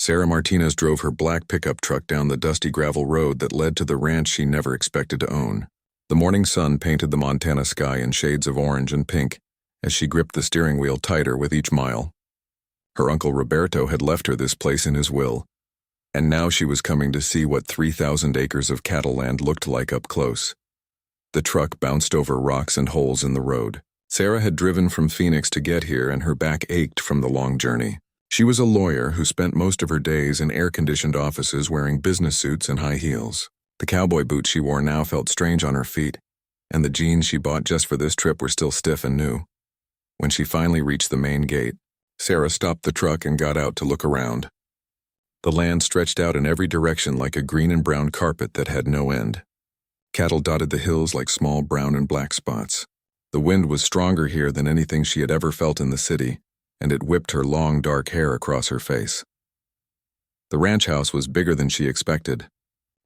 Sarah Martinez drove her black pickup truck down the dusty gravel road that led to the ranch she never expected to own. The morning sun painted the Montana sky in shades of orange and pink as she gripped the steering wheel tighter with each mile. Her uncle Roberto had left her this place in his will, and now she was coming to see what 3,000 acres of cattle land looked like up close. The truck bounced over rocks and holes in the road. Sarah had driven from Phoenix to get here, and her back ached from the long journey. She was a lawyer who spent most of her days in air-conditioned offices wearing business suits and high heels. The cowboy boots she wore now felt strange on her feet, and the jeans she bought just for this trip were still stiff and new. When she finally reached the main gate, Sarah stopped the truck and got out to look around. The land stretched out in every direction like a green and brown carpet that had no end. Cattle dotted the hills like small brown and black spots. The wind was stronger here than anything she had ever felt in the city, and it whipped her long dark hair across her face. The ranch house was bigger than she expected.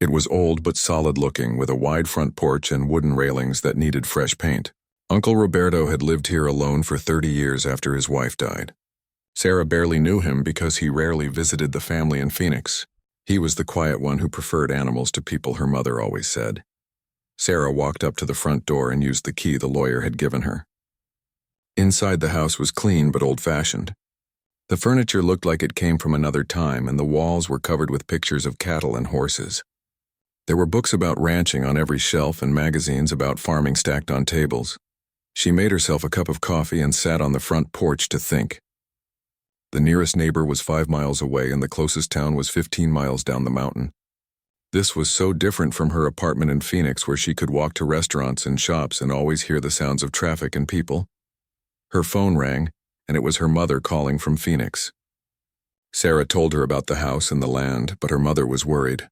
It was old but solid-looking, with a wide front porch and wooden railings that needed fresh paint. Uncle Roberto had lived here alone for 30 years after his wife died. Sarah barely knew him because he rarely visited the family in Phoenix. He was the quiet one who preferred animals to people, her mother always said. Sarah walked up to the front door and used the key the lawyer had given her. Inside the house was clean but old-fashioned. The furniture looked like it came from another time, and the walls were covered with pictures of cattle and horses. There were books about ranching on every shelf and magazines about farming stacked on tables. She made herself a cup of coffee and sat on the front porch to think. The nearest neighbor was 5 miles away, and the closest town was 15 miles down the mountain. This was so different from her apartment in Phoenix, where she could walk to restaurants and shops and always hear the sounds of traffic and people. Her phone rang, and it was her mother calling from Phoenix. Sarah told her about the house and the land, but her mother was worried.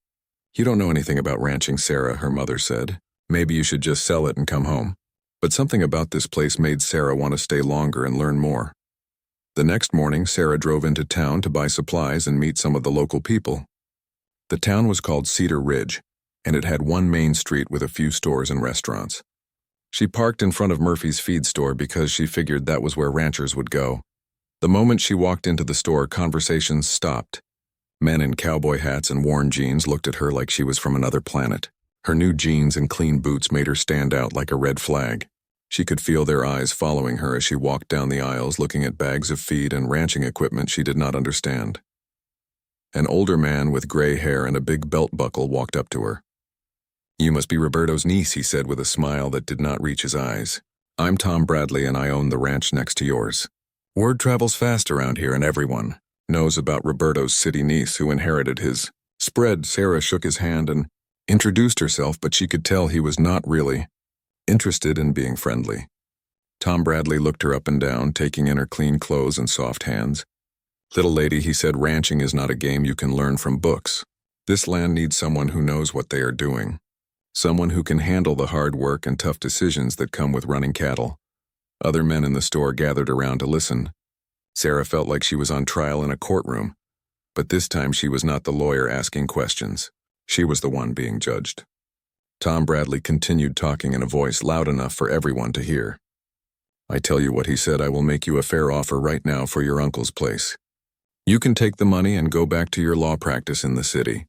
"You don't know anything about ranching, Sarah," her mother said. "Maybe you should just sell it and come home." But something about this place made Sarah want to stay longer and learn more. The next morning, Sarah drove into town to buy supplies and meet some of the local people. The town was called Cedar Ridge, and it had one main street with a few stores and restaurants. She parked in front of Murphy's feed store because she figured that was where ranchers would go. The moment she walked into the store, conversations stopped. Men in cowboy hats and worn jeans looked at her like she was from another planet. Her new jeans and clean boots made her stand out like a red flag. She could feel their eyes following her as she walked down the aisles, looking at bags of feed and ranching equipment she did not understand. An older man with gray hair and a big belt buckle walked up to her. "You must be Roberto's niece," he said with a smile that did not reach his eyes. "I'm Tom Bradley, and I own the ranch next to yours." Word travels fast around here, and everyone knows about Roberto's city niece who inherited his spread. Sarah shook his hand and introduced herself, but she could tell he was not really interested in being friendly. Tom Bradley looked her up and down, taking in her clean clothes and soft hands. "Little lady," he said, "ranching is not a game you can learn from books. This land needs someone who knows what they are doing. Someone who can handle the hard work and tough decisions that come with running cattle." Other men in the store gathered around to listen. Sarah felt like she was on trial in a courtroom, but this time she was not the lawyer asking questions. She was the one being judged. Tom Bradley continued talking in a voice loud enough for everyone to hear. "I tell you what," he said, "I will make you a fair offer right now for your uncle's place. You can take the money and go back to your law practice in the city.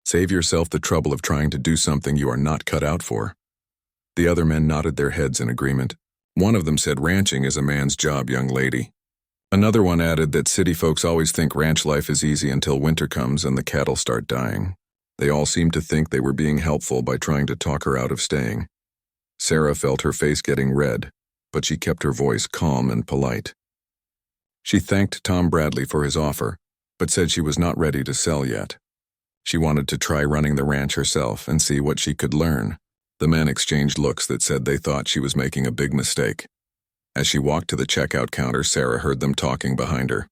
Save yourself the trouble of trying to do something you are not cut out for." The other men nodded their heads in agreement. One of them said, "Ranching is a man's job, young lady." Another one added that city folks always think ranch life is easy until winter comes and the cattle start dying. They all seemed to think they were being helpful by trying to talk her out of staying. Sarah felt her face getting red, but she kept her voice calm and polite. She thanked Tom Bradley for his offer, but said she was not ready to sell yet. She wanted to try running the ranch herself and see what she could learn. The men exchanged looks that said they thought she was making a big mistake. As she walked to the checkout counter, Sarah heard them talking behind her.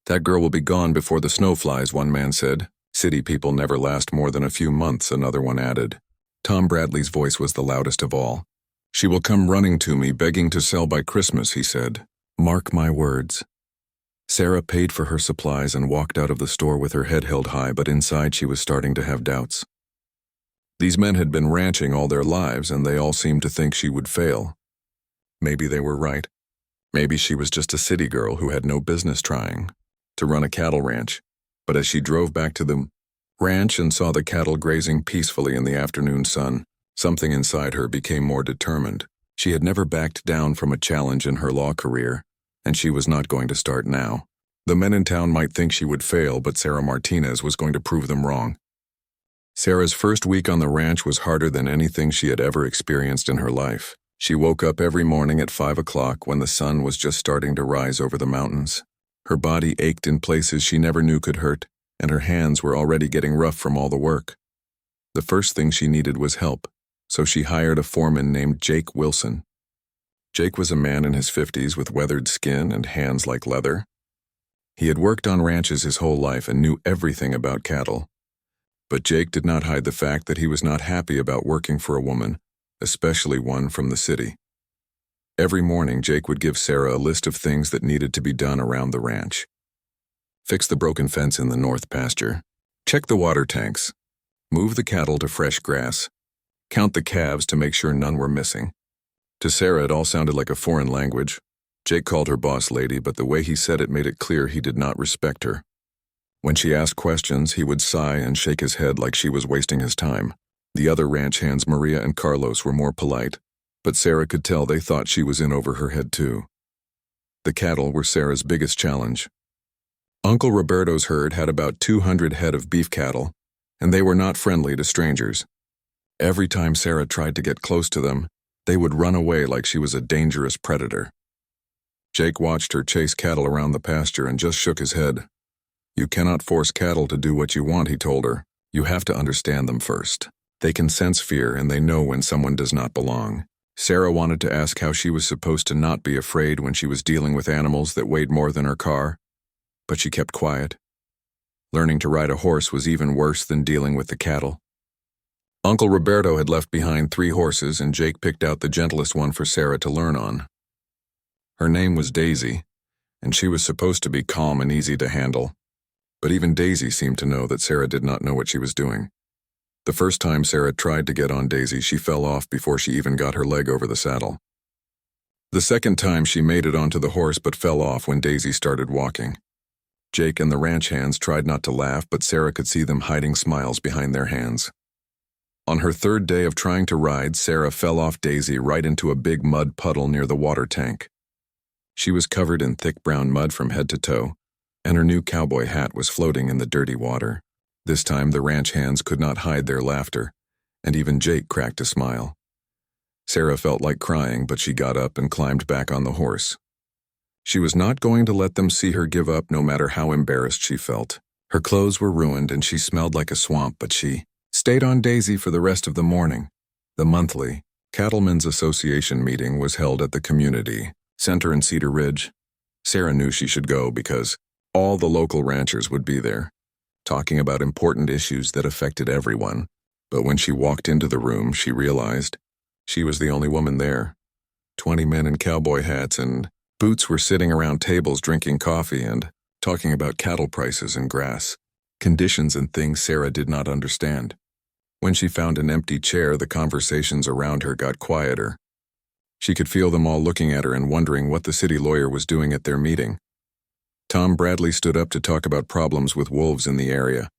"That girl will be gone before the snow flies," one man said. "City people never last more than a few months," another one added. Tom Bradley's voice was the loudest of all. "She will come running to me, begging to sell by Christmas," he said. "Mark my words." Sarah paid for her supplies and walked out of the store with her head held high, but inside she was starting to have doubts. These men had been ranching all their lives, and they all seemed to think she would fail. Maybe they were right. Maybe she was just a city girl who had no business trying to run a cattle ranch. But as she drove back to the ranch and saw the cattle grazing peacefully in the afternoon sun, something inside her became more determined. She had never backed down from a challenge in her law career, and she was not going to start now. The men in town might think she would fail, but Sarah Martinez was going to prove them wrong. Sarah's first week on the ranch was harder than anything she had ever experienced in her life. She woke up every morning at 5 o'clock when the sun was just starting to rise over the mountains. Her body ached in places she never knew could hurt, and her hands were already getting rough from all the work. The first thing she needed was help, so she hired a foreman named Jake Wilson. Jake was a man in his 50s with weathered skin and hands like leather. He had worked on ranches his whole life and knew everything about cattle. But Jake did not hide the fact that he was not happy about working for a woman, especially one from the city. Every morning, Jake would give Sarah a list of things that needed to be done around the ranch. Fix the broken fence in the north pasture. Check the water tanks. Move the cattle to fresh grass. Count the calves to make sure none were missing. To Sarah, it all sounded like a foreign language. Jake called her boss lady, but the way he said it made it clear he did not respect her. When she asked questions, he would sigh and shake his head like she was wasting his time. The other ranch hands, Maria and Carlos, were more polite, but Sarah could tell they thought she was in over her head too. The cattle were Sarah's biggest challenge. Uncle Roberto's herd had about 200 head of beef cattle, and they were not friendly to strangers. Every time Sarah tried to get close to them, they would run away like she was a dangerous predator. Jake watched her chase cattle around the pasture and just shook his head. "You cannot force cattle to do what you want," he told her. "You have to understand them first. They can sense fear and they know when someone does not belong." Sarah wanted to ask how she was supposed to not be afraid when she was dealing with animals that weighed more than her car, but she kept quiet. Learning to ride a horse was even worse than dealing with the cattle. Uncle Roberto had left behind 3 horses, and Jake picked out the gentlest one for Sarah to learn on. Her name was Daisy, and she was supposed to be calm and easy to handle. But even Daisy seemed to know that Sarah did not know what she was doing. The first time Sarah tried to get on Daisy, she fell off before she even got her leg over the saddle. The second time she made it onto the horse but fell off when Daisy started walking. Jake and the ranch hands tried not to laugh, but Sarah could see them hiding smiles behind their hands. On her 3rd day of trying to ride, Sarah fell off Daisy right into a big mud puddle near the water tank. She was covered in thick brown mud from head to toe, and her new cowboy hat was floating in the dirty water. This time the ranch hands could not hide their laughter, and even Jake cracked a smile. Sarah felt like crying, but she got up and climbed back on the horse. She was not going to let them see her give up, no matter how embarrassed she felt. Her clothes were ruined and she smelled like a swamp, but she stayed on Daisy for the rest of the morning. The monthly Cattlemen's Association meeting was held at the community center in Cedar Ridge. Sarah knew she should go because all the local ranchers would be there, talking about important issues that affected everyone. But when she walked into the room, she realized she was the only woman there. 20 men in cowboy hats and boots were sitting around tables drinking coffee and talking about cattle prices and grass, conditions and things Sarah did not understand. When she found an empty chair, the conversations around her got quieter. She could feel them all looking at her and wondering what the city lawyer was doing at their meeting. Tom Bradley stood up to talk about problems with wolves in the area.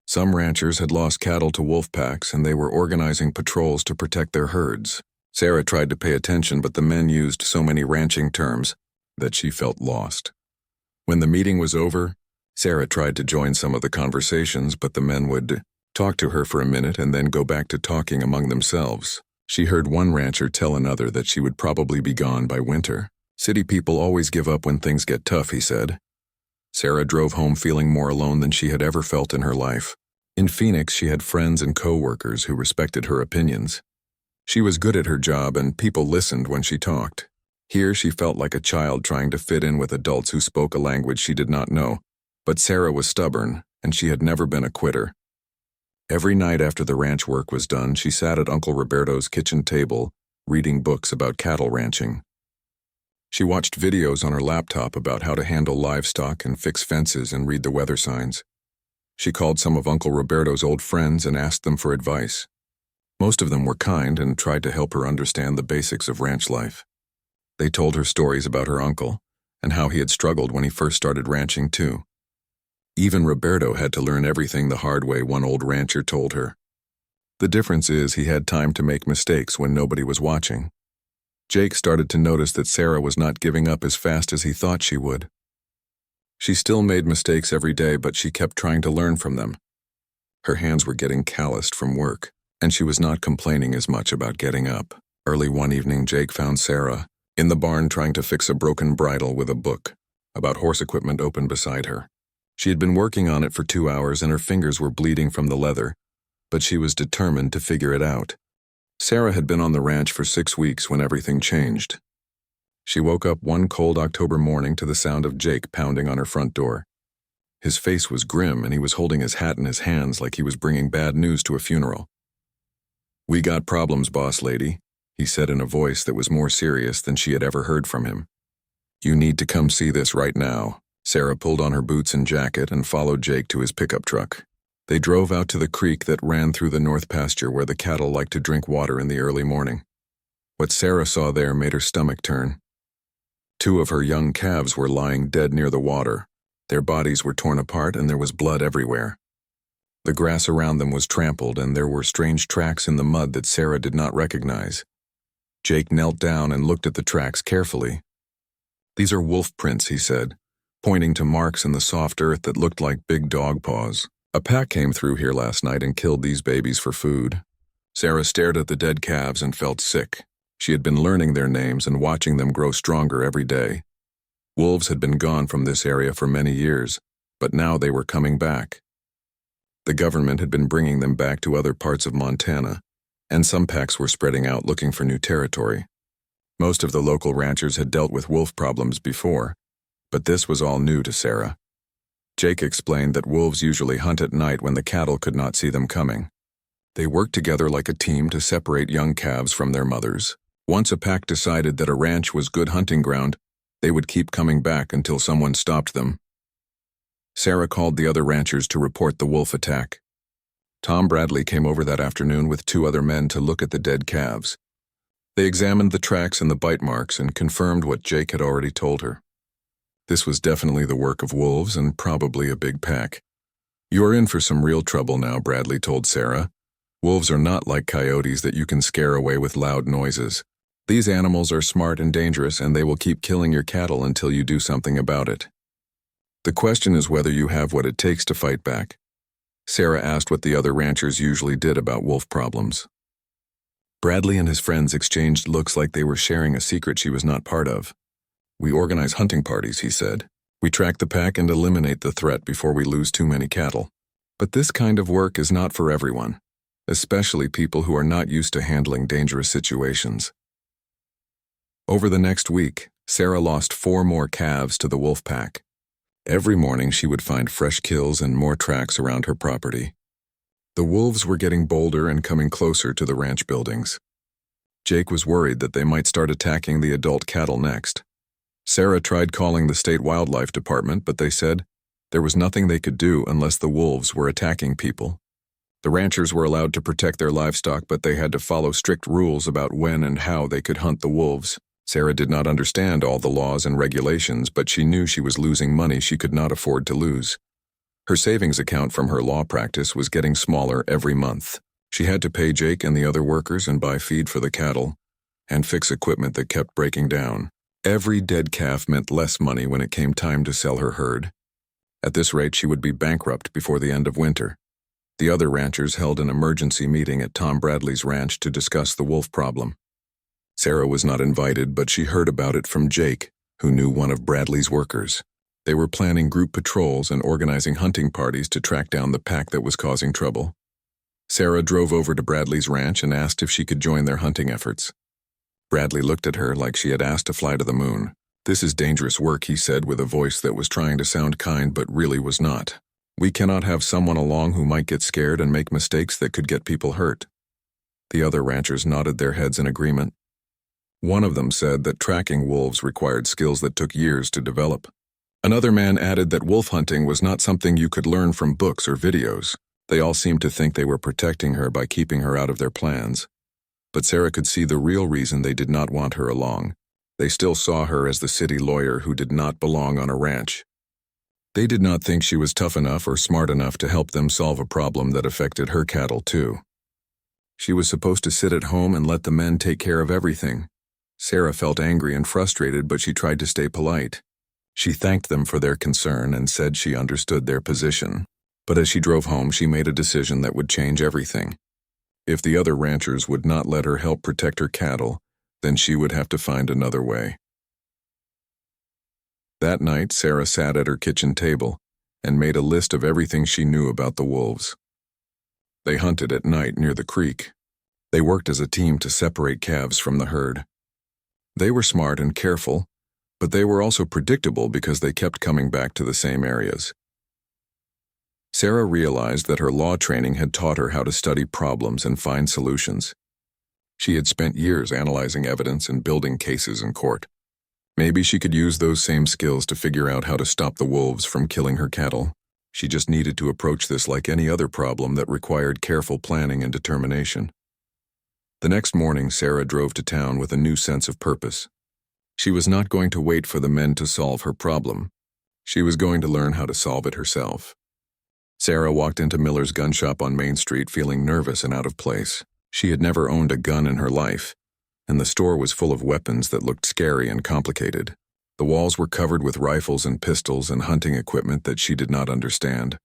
Some ranchers had lost cattle to wolf packs, and they were organizing patrols to protect their herds. Sarah tried to pay attention, but the men used so many ranching terms that she felt lost. When the meeting was over, Sarah tried to join some of the conversations, but the men would talk to her for a minute and then go back to talking among themselves. She heard one rancher tell another that she would probably be gone by winter. "City people always give up when things get tough," he said. Sarah drove home feeling more alone than she had ever felt in her life. In Phoenix, she had friends and co-workers who respected her opinions. She was good at her job and people listened when she talked. Here, she felt like a child trying to fit in with adults who spoke a language she did not know. But Sarah was stubborn, and she had never been a quitter. Every night after the ranch work was done, she sat at Uncle Roberto's kitchen table, reading books about cattle ranching. She watched videos on her laptop about how to handle livestock and fix fences and read the weather signs. She called some of Uncle Roberto's old friends and asked them for advice. Most of them were kind and tried to help her understand the basics of ranch life. They told her stories about her uncle and how he had struggled when he first started ranching too. Even Roberto had to learn everything the hard way, one old rancher told her. The difference is he had time to make mistakes when nobody was watching. Jake started to notice that Sarah was not giving up as fast as he thought she would. She still made mistakes every day, but she kept trying to learn from them. Her hands were getting calloused from work, and she was not complaining as much about getting up. Early one evening, Jake found Sarah in the barn trying to fix a broken bridle with a book about horse equipment open beside her. She had been working on it for 2 hours and her fingers were bleeding from the leather, but she was determined to figure it out. Sarah had been on the ranch for 6 weeks when everything changed. She woke up one cold October morning to the sound of Jake pounding on her front door. His face was grim and he was holding his hat in his hands like he was bringing bad news to a funeral. "We got problems, boss lady," he said in a voice that was more serious than she had ever heard from him. "You need to come see this right now." Sarah pulled on her boots and jacket and followed Jake to his pickup truck. They drove out to the creek that ran through the north pasture where the cattle liked to drink water in the early morning. What Sarah saw there made her stomach turn. 2 of her young calves were lying dead near the water. Their bodies were torn apart and there was blood everywhere. The grass around them was trampled and there were strange tracks in the mud that Sarah did not recognize. Jake knelt down and looked at the tracks carefully. "These are wolf prints," he said, pointing to marks in the soft earth that looked like big dog paws. "A pack came through here last night and killed these babies for food." Sarah stared at the dead calves and felt sick. She had been learning their names and watching them grow stronger every day. Wolves had been gone from this area for many years, but now they were coming back. The government had been bringing them back to other parts of Montana, and some packs were spreading out looking for new territory. Most of the local ranchers had dealt with wolf problems before, but this was all new to Sarah. Jake explained that wolves usually hunt at night when the cattle could not see them coming. They worked together like a team to separate young calves from their mothers. Once a pack decided that a ranch was good hunting ground, they would keep coming back until someone stopped them. Sarah called the other ranchers to report the wolf attack. Tom Bradley came over that afternoon with 2 other men to look at the dead calves. They examined the tracks and the bite marks and confirmed what Jake had already told her. This was definitely the work of wolves and probably a big pack. "You are in for some real trouble now," Bradley told Sarah. "Wolves are not like coyotes that you can scare away with loud noises. These animals are smart and dangerous, and they will keep killing your cattle until you do something about it. The question is whether you have what it takes to fight back." Sarah asked what the other ranchers usually did about wolf problems. Bradley and his friends exchanged looks like they were sharing a secret she was not part of. "We organize hunting parties," he said. "We track the pack and eliminate the threat before we lose too many cattle. But this kind of work is not for everyone, especially people who are not used to handling dangerous situations." Over the next week, Sarah lost 4 more calves to the wolf pack. Every morning she would find fresh kills and more tracks around her property. The wolves were getting bolder and coming closer to the ranch buildings. Jake was worried that they might start attacking the adult cattle next. Sarah tried calling the state wildlife department, but they said there was nothing they could do unless the wolves were attacking people. The ranchers were allowed to protect their livestock, but they had to follow strict rules about when and how they could hunt the wolves. Sarah did not understand all the laws and regulations, but she knew she was losing money she could not afford to lose. Her savings account from her law practice was getting smaller every month. She had to pay Jake and the other workers and buy feed for the cattle, and fix equipment that kept breaking down. Every dead calf meant less money when it came time to sell her herd. At this rate, she would be bankrupt before the end of winter. The other ranchers held an emergency meeting at Tom Bradley's ranch to discuss the wolf problem. Sarah was not invited, but she heard about it from Jake, who knew one of Bradley's workers. They were planning group patrols and organizing hunting parties to track down the pack that was causing trouble. Sarah drove over to Bradley's ranch and asked if she could join their hunting efforts. Bradley looked at her like she had asked to fly to the moon. "This is dangerous work," he said with a voice that was trying to sound kind but really was not. "We cannot have someone along who might get scared and make mistakes that could get people hurt." The other ranchers nodded their heads in agreement. One of them said that tracking wolves required skills that took years to develop. Another man added that wolf hunting was not something you could learn from books or videos. They all seemed to think they were protecting her by keeping her out of their plans. But Sarah could see the real reason they did not want her along. They still saw her as the city lawyer who did not belong on a ranch. They did not think she was tough enough or smart enough to help them solve a problem that affected her cattle too. She was supposed to sit at home and let the men take care of everything. Sarah felt angry and frustrated, but she tried to stay polite. She thanked them for their concern and said she understood their position. But as she drove home, she made a decision that would change everything. If the other ranchers would not let her help protect her cattle, then she would have to find another way. That night, Sarah sat at her kitchen table and made a list of everything she knew about the wolves. They hunted at night near the creek. They worked as a team to separate calves from the herd. They were smart and careful, but they were also predictable because they kept coming back to the same areas. Sarah realized that her law training had taught her how to study problems and find solutions. She had spent years analyzing evidence and building cases in court. Maybe she could use those same skills to figure out how to stop the wolves from killing her cattle. She just needed to approach this like any other problem that required careful planning and determination. The next morning, Sarah drove to town with a new sense of purpose. She was not going to wait for the men to solve her problem. She was going to learn how to solve it herself. Sarah walked into Miller's gun shop on Main Street feeling nervous and out of place. She had never owned a gun in her life, and the store was full of weapons that looked scary and complicated. The walls were covered with rifles and pistols and hunting equipment that she did not understand.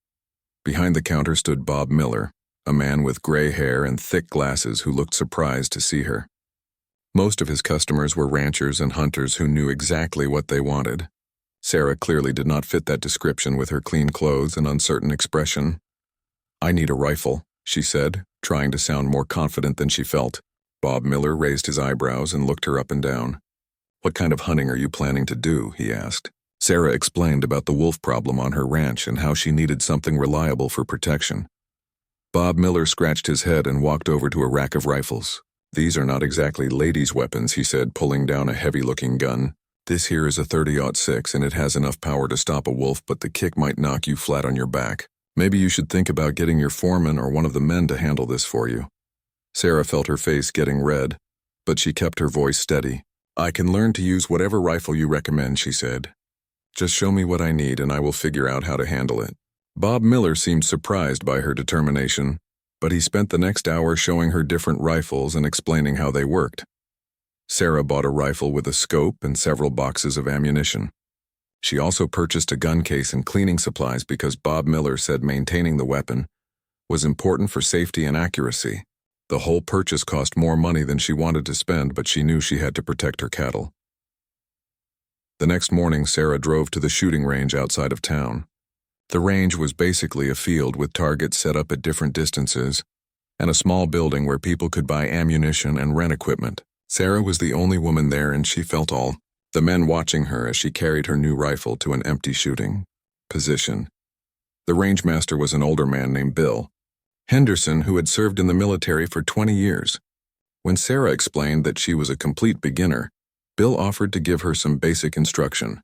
Behind the counter stood Bob Miller, a man with gray hair and thick glasses who looked surprised to see her. Most of his customers were ranchers and hunters who knew exactly what they wanted. Sarah clearly did not fit that description with her clean clothes and uncertain expression. "I need a rifle," she said, trying to sound more confident than she felt. Bob Miller raised his eyebrows and looked her up and down. "What kind of hunting are you planning to do?" he asked. Sarah explained about the wolf problem on her ranch and how she needed something reliable for protection. Bob Miller scratched his head and walked over to a rack of rifles. "These are not exactly ladies' weapons," he said, pulling down a heavy-looking gun. "This here is a 30-06 and it has enough power to stop a wolf, but the kick might knock you flat on your back. Maybe you should think about getting your foreman or one of the men to handle this for you." Sarah felt her face getting red, but she kept her voice steady. "I can learn to use whatever rifle you recommend," she said. "Just show me what I need and I will figure out how to handle it." Bob Miller seemed surprised by her determination, but he spent the next hour showing her different rifles and explaining how they worked. Sarah bought a rifle with a scope and several boxes of ammunition. She also purchased a gun case and cleaning supplies because Bob Miller said maintaining the weapon was important for safety and accuracy. The whole purchase cost more money than she wanted to spend, but she knew she had to protect her cattle. The next morning, Sarah drove to the shooting range outside of town. The range was basically a field with targets set up at different distances and a small building where people could buy ammunition and rent equipment. Sarah was the only woman there and she felt all the men watching her as she carried her new rifle to an empty shooting position. The range master was an older man named Bill Henderson, who had served in the military for 20 years. When Sarah explained that she was a complete beginner, Bill offered to give her some basic instruction.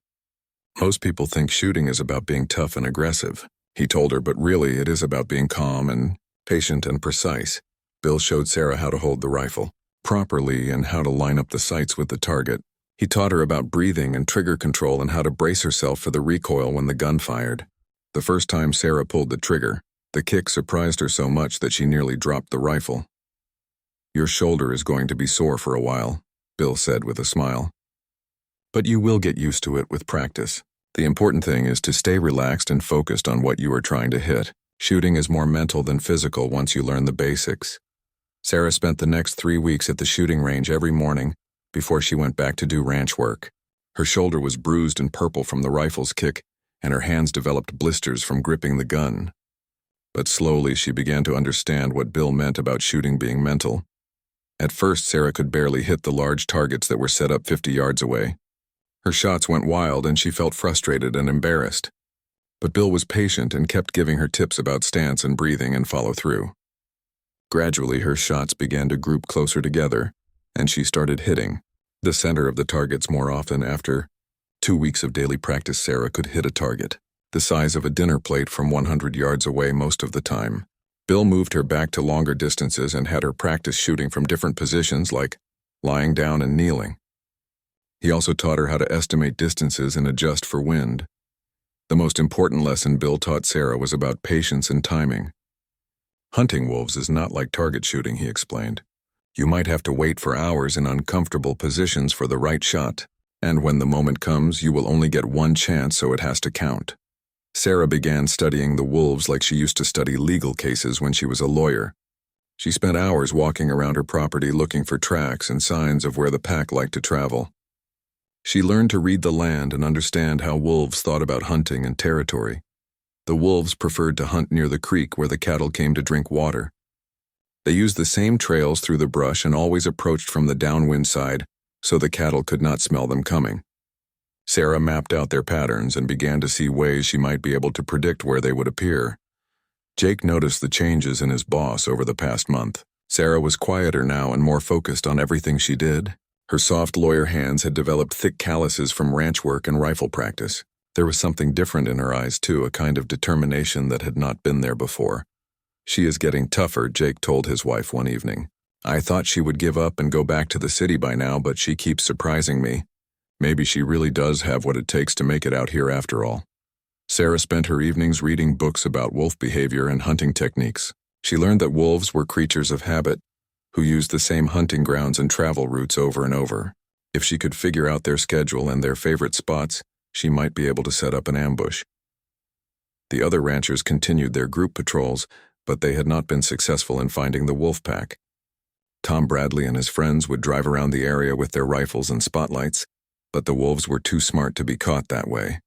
"Most people think shooting is about being tough and aggressive," he told her, "but really it is about being calm and patient and precise." Bill showed Sarah how to hold the rifle properly and how to line up the sights with the target. He taught her about breathing and trigger control and how to brace herself for the recoil when the gun fired. The first time Sarah pulled the trigger, the kick surprised her so much that she nearly dropped the rifle. "Your shoulder is going to be sore for a while," Bill said with a smile. "But you will get used to it with practice. The important thing is to stay relaxed and focused on what you are trying to hit. Shooting is more mental than physical once you learn the basics." Sarah spent the next 3 weeks at the shooting range every morning before she went back to do ranch work. Her shoulder was bruised and purple from the rifle's kick, and her hands developed blisters from gripping the gun. But slowly she began to understand what Bill meant about shooting being mental. At first, Sarah could barely hit the large targets that were set up 50 yards away. Her shots went wild and she felt frustrated and embarrassed. But Bill was patient and kept giving her tips about stance and breathing and follow through. Gradually, her shots began to group closer together, and she started hitting the center of the targets more often. After 2 weeks of daily practice, Sarah could hit a target the size of a dinner plate from 100 yards away most of the time. Bill moved her back to longer distances and had her practice shooting from different positions like lying down and kneeling. He also taught her how to estimate distances and adjust for wind. The most important lesson Bill taught Sarah was about patience and timing. Hunting wolves is not like target shooting, he explained. You might have to wait for hours in uncomfortable positions for the right shot, and when the moment comes, you will only get one chance, so it has to count. Sarah began studying the wolves like she used to study legal cases when she was a lawyer. She spent hours walking around her property looking for tracks and signs of where the pack liked to travel. She learned to read the land and understand how wolves thought about hunting and territory. The wolves preferred to hunt near the creek where the cattle came to drink water. They used the same trails through the brush and always approached from the downwind side so the cattle could not smell them coming. Sarah mapped out their patterns and began to see ways she might be able to predict where they would appear. Jake noticed the changes in his boss over the past month. Sarah was quieter now and more focused on everything she did. Her soft lawyer hands had developed thick calluses from ranch work and rifle practice. There was something different in her eyes, too, a kind of determination that had not been there before. She is getting tougher, Jake told his wife one evening. I thought she would give up and go back to the city by now, but she keeps surprising me. Maybe she really does have what it takes to make it out here after all. Sarah spent her evenings reading books about wolf behavior and hunting techniques. She learned that wolves were creatures of habit, who used the same hunting grounds and travel routes over and over. If she could figure out their schedule and their favorite spots, she might be able to set up an ambush. The other ranchers continued their group patrols, but they had not been successful in finding the wolf pack. Tom Bradley and his friends would drive around the area with their rifles and spotlights, but the wolves were too smart to be caught that way.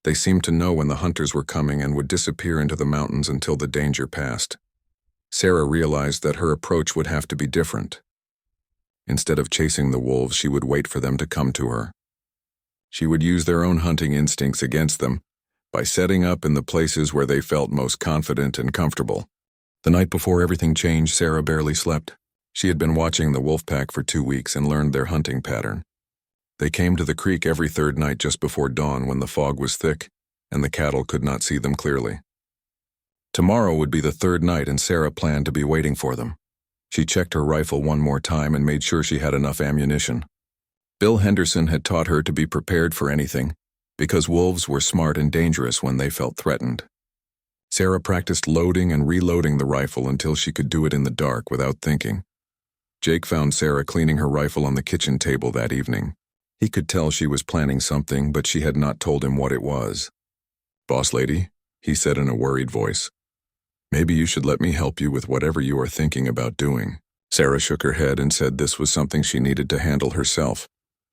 They seemed to know when the hunters were coming and would disappear into the mountains until the danger passed. Sarah realized that her approach would have to be different. Instead of chasing the wolves, she would wait for them to come to her. She would use their own hunting instincts against them by setting up in the places where they felt most confident and comfortable. The night before everything changed, Sarah barely slept. She had been watching the wolf pack for 2 weeks and learned their hunting pattern. They came to the creek every third night just before dawn when the fog was thick and the cattle could not see them clearly. Tomorrow would be the third night and Sarah planned to be waiting for them. She checked her rifle one more time and made sure she had enough ammunition. Bill Henderson had taught her to be prepared for anything, because wolves were smart and dangerous when they felt threatened. Sarah practiced loading and reloading the rifle until she could do it in the dark without thinking. Jake found Sarah cleaning her rifle on the kitchen table that evening. He could tell she was planning something, but she had not told him what it was. "Boss lady," he said in a worried voice, "maybe you should let me help you with whatever you are thinking about doing." Sarah shook her head and said this was something she needed to handle herself.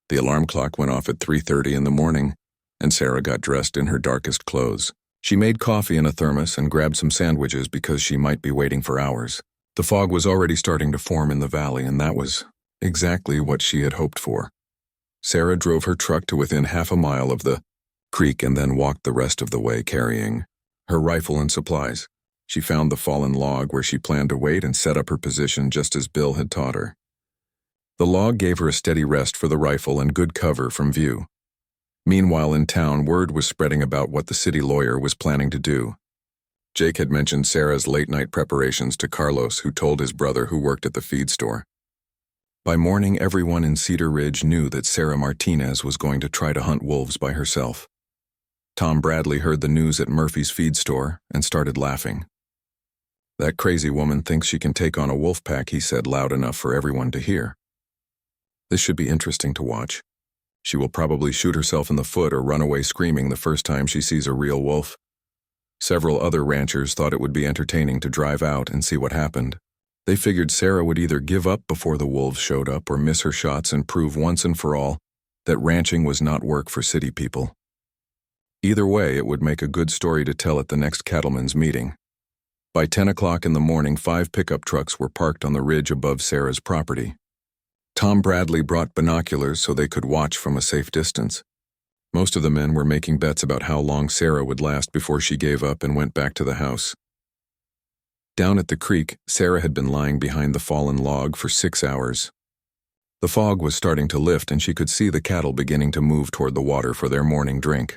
The alarm clock went off at 3:30 in the morning, and Sarah got dressed in her darkest clothes. She made coffee in a thermos and grabbed some sandwiches because she might be waiting for hours. The fog was already starting to form in the valley, and that was exactly what she had hoped for. Sarah drove her truck to within half a mile of the creek and then walked the rest of the way carrying her rifle and supplies. She found the fallen log where she planned to wait and set up her position just as Bill had taught her. The log gave her a steady rest for the rifle and good cover from view. Meanwhile, in town, word was spreading about what the city lawyer was planning to do. Jake had mentioned Sarah's late-night preparations to Carlos, who told his brother who worked at the feed store. By morning, everyone in Cedar Ridge knew that Sarah Martinez was going to try to hunt wolves by herself. Tom Bradley heard the news at Murphy's feed store and started laughing. "That crazy woman thinks she can take on a wolf pack," he said loud enough for everyone to hear. "This should be interesting to watch. She will probably shoot herself in the foot or run away screaming the first time she sees a real wolf." Several other ranchers thought it would be entertaining to drive out and see what happened. They figured Sarah would either give up before the wolves showed up or miss her shots and prove once and for all that ranching was not work for city people. Either way, it would make a good story to tell at the next cattlemen's meeting. By 10 o'clock in the morning, 5 pickup trucks were parked on the ridge above Sarah's property. Tom Bradley brought binoculars so they could watch from a safe distance. Most of the men were making bets about how long Sarah would last before she gave up and went back to the house. Down at the creek, Sarah had been lying behind the fallen log for 6 hours. The fog was starting to lift and she could see the cattle beginning to move toward the water for their morning drink.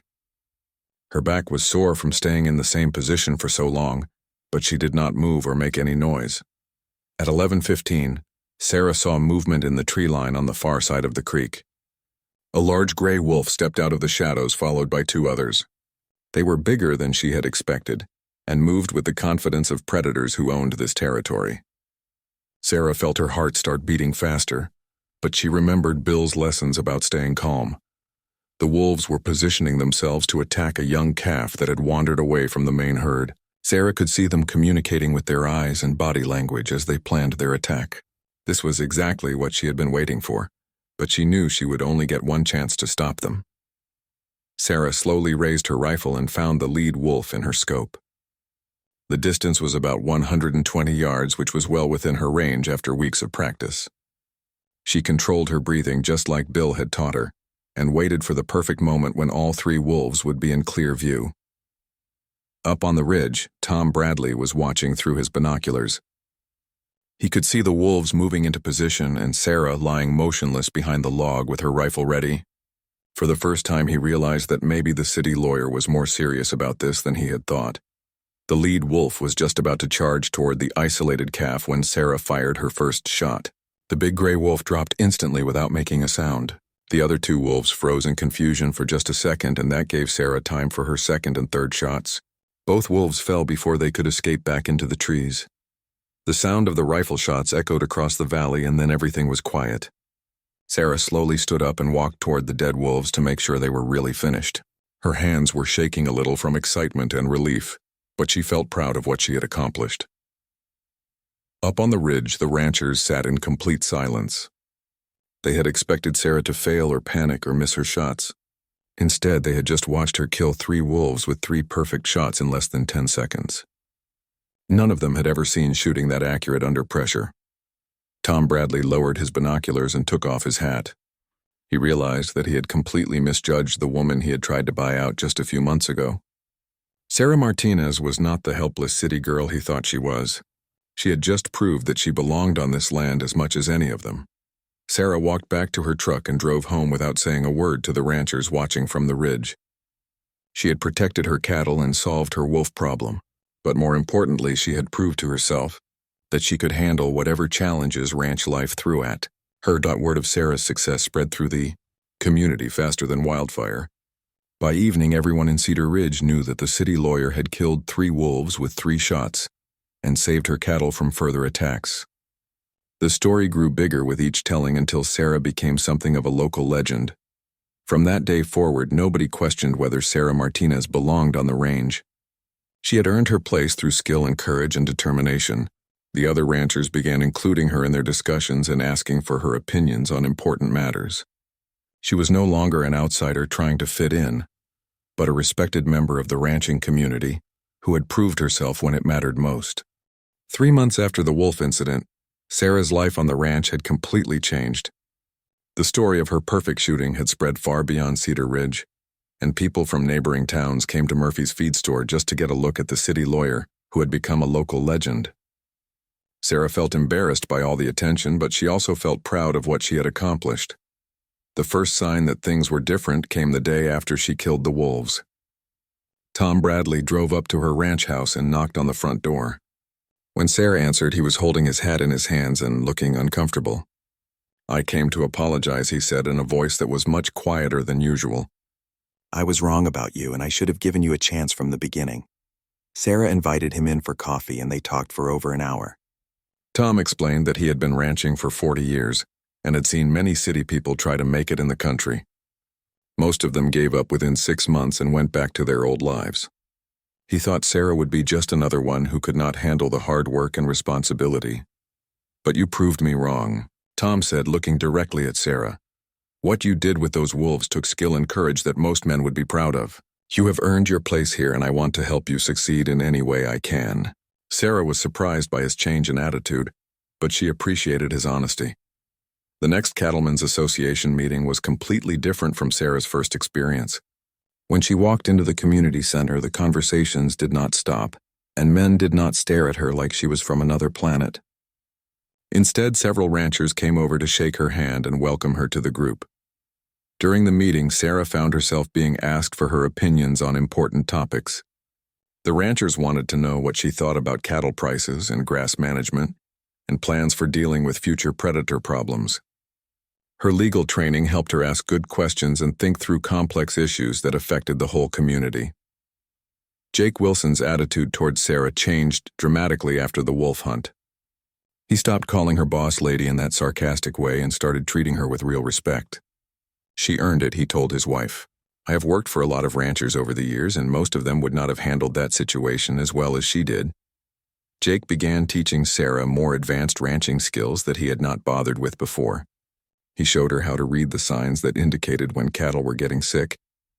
Her back was sore from staying in the same position for so long, but she did not move or make any noise. At 11:15, Sarah saw movement in the tree line on the far side of the creek. A large gray wolf stepped out of the shadows, followed by 2 others. They were bigger than she had expected, and moved with the confidence of predators who owned this territory. Sarah felt her heart start beating faster, but she remembered Bill's lessons about staying calm. The wolves were positioning themselves to attack a young calf that had wandered away from the main herd. Sarah could see them communicating with their eyes and body language as they planned their attack. This was exactly what she had been waiting for, but she knew she would only get one chance to stop them. Sarah slowly raised her rifle and found the lead wolf in her scope. The distance was about 120 yards, which was well within her range after weeks of practice. She controlled her breathing just like Bill had taught her, and waited for the perfect moment when all three wolves would be in clear view. Up on the ridge, Tom Bradley was watching through his binoculars. He could see the wolves moving into position and Sarah lying motionless behind the log with her rifle ready. For the first time, he realized that maybe the city lawyer was more serious about this than he had thought. The lead wolf was just about to charge toward the isolated calf when Sarah fired her first shot. The big gray wolf dropped instantly without making a sound. The other two wolves froze in confusion for just a second, and that gave Sarah time for her second and third shots. Both wolves fell before they could escape back into the trees. The sound of the rifle shots echoed across the valley, and then everything was quiet. Sarah slowly stood up and walked toward the dead wolves to make sure they were really finished. Her hands were shaking a little from excitement and relief, but she felt proud of what she had accomplished. Up on the ridge, the ranchers sat in complete silence. They had expected Sarah to fail or panic or miss her shots. Instead, they had just watched her kill 3 wolves with 3 perfect shots in less than 10 seconds. None of them had ever seen shooting that accurate under pressure. Tom Bradley lowered his binoculars and took off his hat. He realized that he had completely misjudged the woman he had tried to buy out just a few months ago. Sarah Martinez was not the helpless city girl he thought she was. She had just proved that she belonged on this land as much as any of them. Sarah walked back to her truck and drove home without saying a word to the ranchers watching from the ridge. She had protected her cattle and solved her wolf problem, but more importantly, she had proved to herself that she could handle whatever challenges ranch life threw at her. Word of Sarah's success spread through the community faster than wildfire. By evening, everyone in Cedar Ridge knew that the city lawyer had killed 3 wolves with 3 shots and saved her cattle from further attacks. The story grew bigger with each telling until Sarah became something of a local legend. From that day forward, nobody questioned whether Sarah Martinez belonged on the range. She had earned her place through skill and courage and determination. The other ranchers began including her in their discussions and asking for her opinions on important matters. She was no longer an outsider trying to fit in, but a respected member of the ranching community who had proved herself when it mattered most. 3 months after the wolf incident, Sarah's life on the ranch had completely changed. The story of her perfect shooting had spread far beyond Cedar Ridge, and people from neighboring towns came to Murphy's feed store just to get a look at the city lawyer who had become a local legend. Sarah felt embarrassed by all the attention, but she also felt proud of what she had accomplished. The first sign that things were different came the day after she killed the wolves. Tom Bradley drove up to her ranch house and knocked on the front door. When Sarah answered, he was holding his hat in his hands and looking uncomfortable. "I came to apologize," he said in a voice that was much quieter than usual. "I was wrong about you, and I should have given you a chance from the beginning." Sarah invited him in for coffee, and they talked for over an hour. Tom explained that he had been ranching for 40 years and had seen many city people try to make it in the country. Most of them gave up within 6 months and went back to their old lives. He thought Sarah would be just another one who could not handle the hard work and responsibility. "But you proved me wrong," Tom said, looking directly at Sarah. "What you did with those wolves took skill and courage that most men would be proud of. You have earned your place here, and I want to help you succeed in any way I can." Sarah was surprised by his change in attitude, but she appreciated his honesty. The next Cattlemen's Association meeting was completely different from Sarah's first experience. When she walked into the community center, the conversations did not stop, and men did not stare at her like she was from another planet. Instead, several ranchers came over to shake her hand and welcome her to the group. During the meeting, Sarah found herself being asked for her opinions on important topics. The ranchers wanted to know what she thought about cattle prices and grass management, and plans for dealing with future predator problems. Her legal training helped her ask good questions and think through complex issues that affected the whole community. Jake Wilson's attitude towards Sarah changed dramatically after the wolf hunt. He stopped calling her boss lady in that sarcastic way and started treating her with real respect. She earned it, he told his wife. I have worked for a lot of ranchers over the years, and most of them would not have handled that situation as well as she did. Jake began teaching Sarah more advanced ranching skills that he had not bothered with before. He showed her how to read the signs that indicated when cattle were getting sick,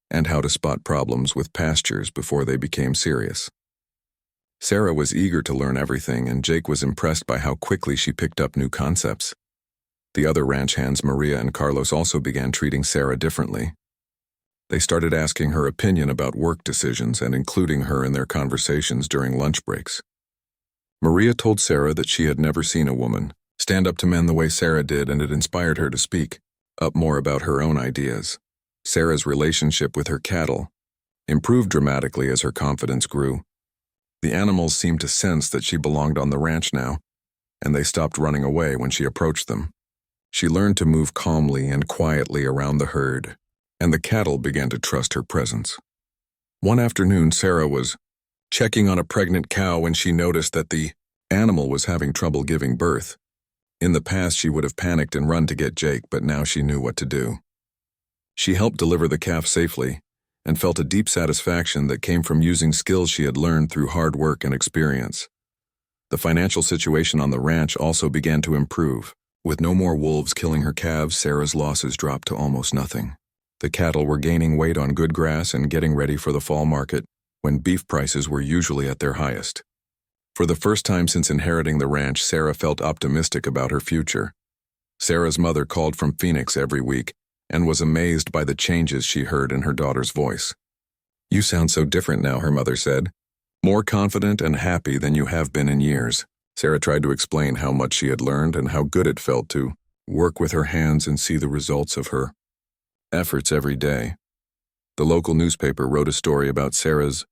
and how to spot problems with pastures before they became serious. Sarah was eager to learn everything, and Jake was impressed by how quickly she picked up new concepts. The other ranch hands, Maria and Carlos, also began treating Sarah differently. They started asking her opinion about work decisions and including her in their conversations during lunch breaks. Maria told Sarah that she had never seen a woman stand up to men the way Sarah did, and it inspired her to speak up more about her own ideas. Sarah's relationship with her cattle improved dramatically as her confidence grew. The animals seemed to sense that she belonged on the ranch now, and they stopped running away when she approached them. She learned to move calmly and quietly around the herd, and the cattle began to trust her presence. One afternoon, Sarah was checking on a pregnant cow when she noticed that the animal was having trouble giving birth. In the past, she would have panicked and run to get Jake, but now she knew what to do. She helped deliver the calf safely and felt a deep satisfaction that came from using skills she had learned through hard work and experience. The financial situation on the ranch also began to improve. With no more wolves killing her calves, Sarah's losses dropped to almost nothing. The cattle were gaining weight on good grass and getting ready for the fall market, when beef prices were usually at their highest. For the first time since inheriting the ranch, Sarah felt optimistic about her future. Sarah's mother called from Phoenix every week and was amazed by the changes she heard in her daughter's voice. "You sound so different now," her mother said. "More confident and happy than you have been in years." Sarah tried to explain how much she had learned and how good it felt to work with her hands and see the results of her efforts every day. The local newspaper wrote a story about Sarah's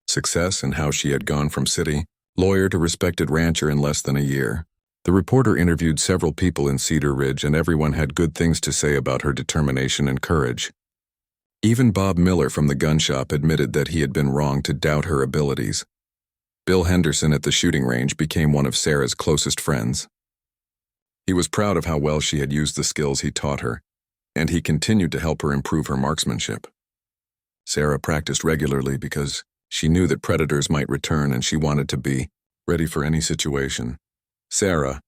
success and how she had gone from city lawyer to respected rancher in less than a year. The reporter interviewed several people in Cedar Ridge, and everyone had good things to say about her determination and courage. Even Bob Miller from the gun shop admitted that he had been wrong to doubt her abilities. Bill Henderson at the shooting range became one of Sarah's closest friends. He was proud of how well she had used the skills he taught her, and he continued to help her improve her marksmanship. Sarah practiced regularly because she knew that predators might return, and she wanted to be ready for any situation. Sarah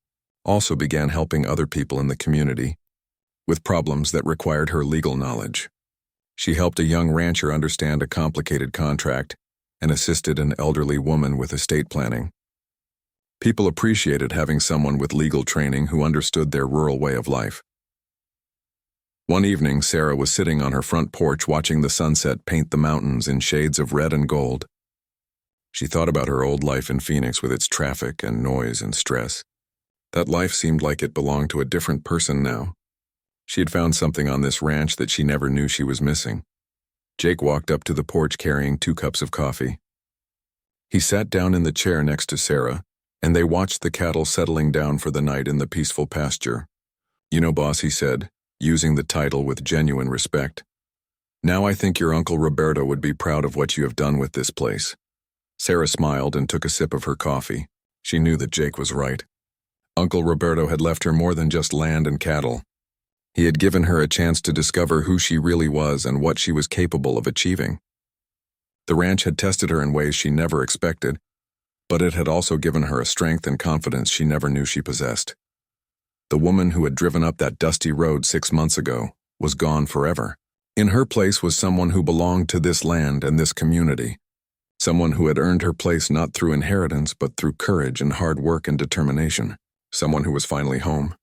also began helping other people in the community with problems that required her legal knowledge. She helped a young rancher understand a complicated contract and assisted an elderly woman with estate planning. People appreciated having someone with legal training who understood their rural way of life. One evening, Sarah was sitting on her front porch watching the sunset paint the mountains in shades of red and gold. She thought about her old life in Phoenix with its traffic and noise and stress. That life seemed like it belonged to a different person now. She had found something on this ranch that she never knew she was missing. Jake walked up to the porch carrying 2 cups of coffee. He sat down in the chair next to Sarah, and they watched the cattle settling down for the night in the peaceful pasture. "You know, boss," he said, using the title with genuine respect, "now I think your Uncle Roberto would be proud of what you have done with this place." Sarah smiled and took a sip of her coffee. She knew that Jake was right. Uncle Roberto had left her more than just land and cattle. He had given her a chance to discover who she really was and what she was capable of achieving. The ranch had tested her in ways she never expected, but it had also given her a strength and confidence she never knew she possessed. The woman who had driven up that dusty road 6 months ago was gone forever. In her place was someone who belonged to this land and this community. Someone who had earned her place not through inheritance but through courage and hard work and determination. Someone who was finally home.